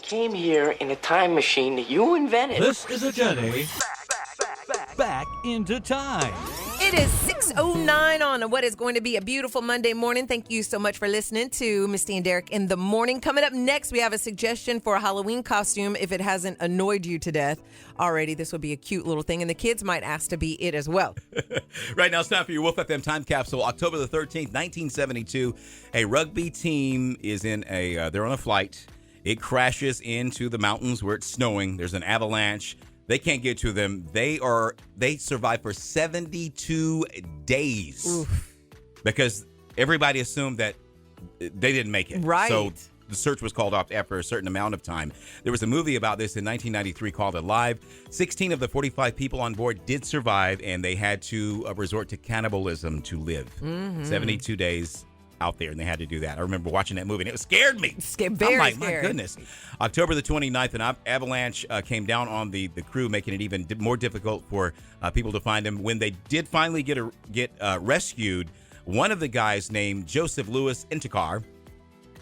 came here in a time machine that you invented. This is a journey back into time. It is 6:09 on what is going to be a beautiful Monday morning. Thank you so much for listening to Misty and Derrick in the morning. Coming up next, we have a suggestion for a Halloween costume if it hasn't annoyed you to death already. This would be a cute little thing, and the kids might ask to be it as well. Right now, it's time for your Wolf FM time capsule. October the 13th, 1972, a rugby team is they're on a flight. It crashes into the mountains where it's snowing. There's an avalanche. They can't get to them. They survived for 72 days. Oof. Because everybody assumed that they didn't make it. Right. So the search was called off after a certain amount of time. There was a movie about this in 1993 called Alive. 16 of the 45 people on board did survive, and they had to resort to cannibalism to live. Mm-hmm. 72 days out there, and they had to do that. I remember watching that movie, and it scared me. Very I'm like, scary. my goodness. October the 29th, an avalanche came down on the crew, making it even more difficult for people to find them. When they did finally get rescued, one of the guys named Joseph Louis Intikar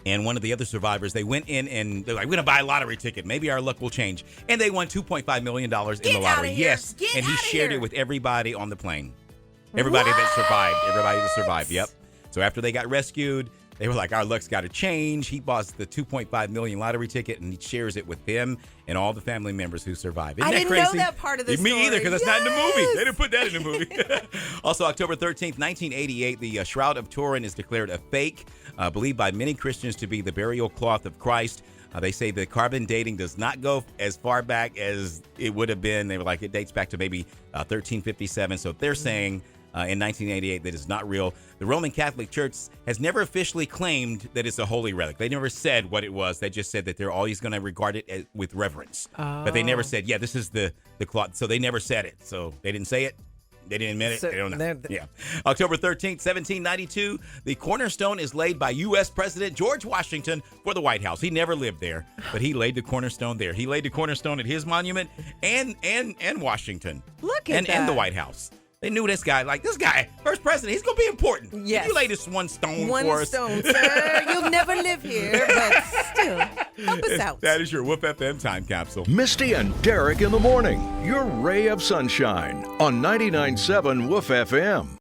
and one of the other survivors, they went in and they're like, we're going to buy a lottery ticket. Maybe our luck will change. And they won $2.5 million in the lottery. Yes. And he shared it with everybody on the plane. Everybody that survived. Yep. So after they got rescued, they were like, our luck's got to change. He bought the $2.5 million lottery ticket, and he shares it with them and all the family members who survived. Isn't I that didn't crazy? know that part of the story. Me either, because it's not in the movie. They didn't put that in the movie. Also, October 13th, 1988, the Shroud of Turin is declared a fake, believed by many Christians to be the burial cloth of Christ. They say the carbon dating does not go as far back as it would have been. They were like, it dates back to maybe 1357. So they're saying in 1988 that is not real. The Roman Catholic Church has never officially claimed that it's a holy relic. They never said what it was. They just said that they're always going to regard it with reverence. Oh. But they never said, yeah, this is the cloth. So they never said it. So they didn't say it. They didn't admit it. So they don't know. Yeah. October 13th, 1792, the cornerstone is laid by U.S. President George Washington for the White House. He never lived there, but he laid the cornerstone there. He laid the cornerstone at his monument and Washington. Look at that. And the White House. They knew this guy, first president, he's going to be important. Yes. You lay this one stone for us. One stone, sir. You'll never live here, but still, help us out. That is your Wolf FM time capsule. Misty and Derrick in the morning. Your ray of sunshine on 99.7 Wolf FM.